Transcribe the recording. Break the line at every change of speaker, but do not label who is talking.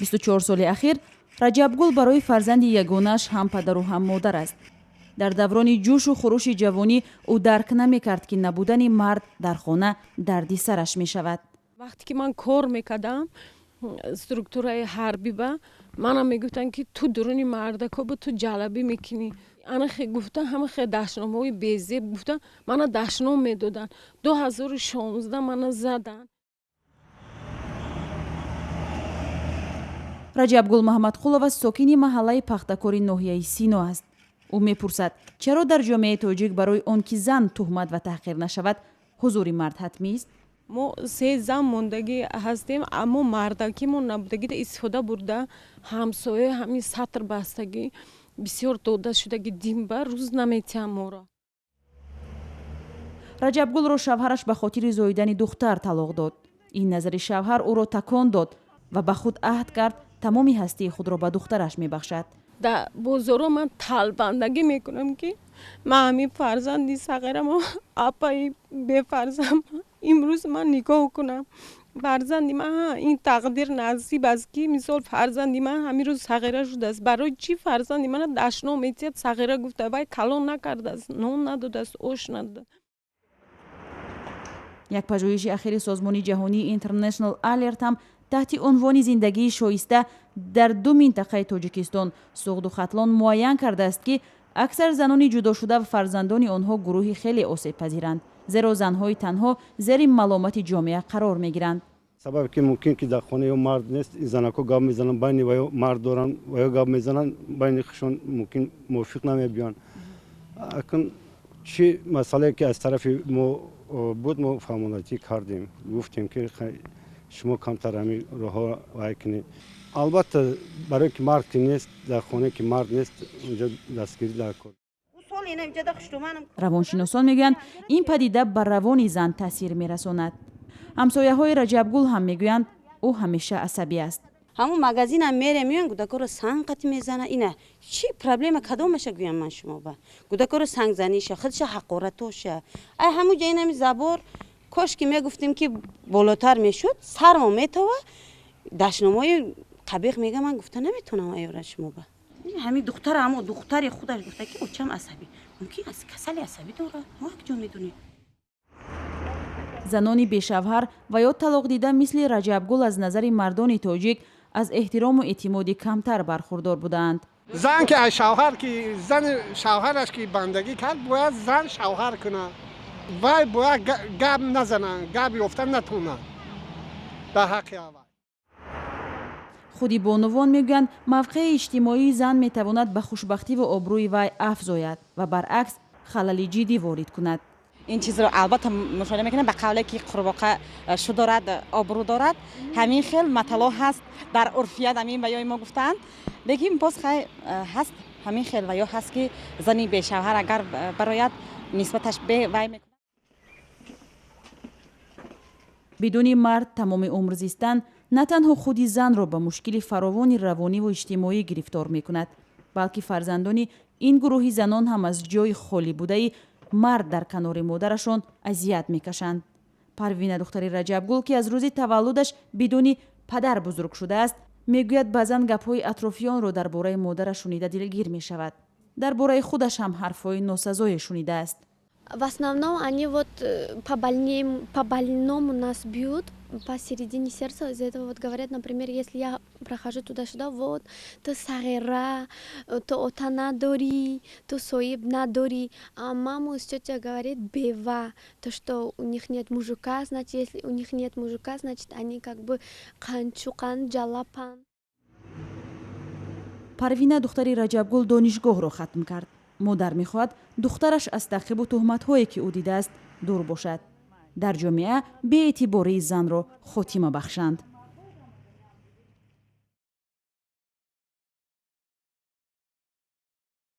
24 соли ахир раҷабгул барои фарзанди ягонааш ҳам падару ҳам модар аст. дар даврони ҷӯшу хуруши ҷавонӣ ӯ дарк намекард ки набудани мард дар хона дарди сараш мешавад.
вақте ки ман кор мекардам структураи ҳарбӣ ба манам мегуфтанд ки ту дуруни мардакобу ту ҷалабӣ мекунӣ. анахе гуфта ҳамахе дашномаҳои безеб гуфта мана дашном медоданд. 2016 мана задан.
раҷабгул маҳмадқулова сокини маҳаллаи пахтакори ноҳияи сино аст. ӯ мепурсад чаро дар ҷомеаи тоҷик барои он ки зан туҳмат ва таҳқир нашавад ҳузури мард ҳатмист?
мо 3 зан мондагӣ ҳастем, аммо мардакимон набудагида истифода бурда ҳамсоя ҳамин сатр бастагӣ бисёр дода шудагӣ димба рӯз наметиҳам моро.
раҷабгулро шавҳараш ба хотири зоидани духтар талоқ дод. ин назари шавҳар ӯро такон дод ва ба худ аҳд кард тамоми ҳастии худро ба духтараш мебахшад.
дар бозоро ман талбандагӣ мекунам ки ман ҳамин фарзанди сағирамо апаи бефарзам имрӯз ман нигоҳ кунам фарзанди ман ин тақдир насиб аст ки мисол фарзанди ман ҳамин рӯз сағира шудааст. барои чӣ фарзанди мана дашном метиҳад сағира гуфта вай калон накардааст, нон надодааст, ош надодааст.
як пажӯҳиши ахири созмони ҷаҳонии International Alert ҳам таҳти унвони зиндагии шоиста дар 2 минтақаи Тоҷикистон Суғду Хатлон муайян кардааст ки аксар занони ҷудошуда ва фарзандони онҳо гурӯҳи хеле осебпазиранд, зеро занҳои танҳо зери маломати ҷомеа қарор мегиранд.
сабабе ки мумкин ки дар хона ё мард нест, занако гап мезананд байни ва ё мард доранд ва ё гап мезананд байни хушон мумкин мувофиқ намебиёнд. акн чӣ масъалае ки аз тарафи мо буд мо фаҳмонатӣ кардем, гуфтем ки шумо камтар ҳамин роҳҳо вай кунед. албатта барое ки мард ки нест дар хона ки мард нест онҷо дастгирӣ дар кор.
равоншиносон мегӯянд ин падида ба равони зан таъсир мерасонад. ҳамсояҳои раҷабгул ҳам мегӯянд ӯ ҳамеша асабӣ аст.
ҳамун магазинам мерем меён гудакоро санг қати мезана ина чӣ проблема кадомаша гӯям ман шумо ба гудакоро сангзаниша худша ҳақоратоша ай ҳамун ҷа инами забор кошки мегуфтем ки болотар мешуд сармо метова дашномои қабиқ мега ман гуфта наметонам айёра шумо ба ҳамин духтар аммо духтари худаш гуфта ки очам асабӣ мумкин аст касали асабӣ дорад мо як ҷо медонем.
занони бешавҳар ва ё талоқдида мисли раҷабгул аз назари мардони тоҷик аз эҳтирому эътимоди камтар бархурдор будаанд.
зан ки аз шавҳар ки зан шавҳараш ки бандагӣ кард бояд зан шавҳар кунад вай бояд гап назанад гап ёфта натонад дар ҳаққи аввал.
худи бонувон мегӯянд мавқеи иҷтимоии зан метавонад ба хушбахтиву обрӯи вай афзояд ва баръакс халали ҷиддӣ ворид кунад.
این چیز رو البته مشاهده میکنه به قوله که قرباقه شو دارد آبرو دارد همین خیل مطلع هست در عرفیت همین بیای ما گفتند بگیم باز خیلی هست همین خیل و یا هست که زنی به شوهر اگر برایت نسبتش به وای میکنه.
بدون مرد تمام عمر زیستن نه تنها خودی زن را به مشکل فراوانی روانی و اجتماعی گرفتار میکند بلکه فرزندانی این گروهی زنان هم از جای خالی بوده مرد در کنار مادرشان اذیت میکشند. پروین دختری رجبگل که از روزی تولدش بدون پدر بزرگ شده است میگوید بعضن گپ‌های اطرافیان رو درباره مادرش شنیده دلگیر میشود. درباره خودش هم حرفای ناسزای شنیده است.
В основном они вот по больному нас бьют посередине сердца. Из-за этого вот говорят, например, если я прохожу туда-сюда, вот, то сагира, то отана дори, то соиб надори. А маму с тетей говорит бева, то что у них нет мужика, значит, если у них нет мужика, значит, они как бы канчукан, джалапан.
Парвина духтари Раҷабгул донишгоҳро хатм кард. модар мехоҳад духтараш аз тағқибу туҳматҳое ки ӯ дидааст дур бошад. дар ҷомеа беэътибории занро хотима бахшанд.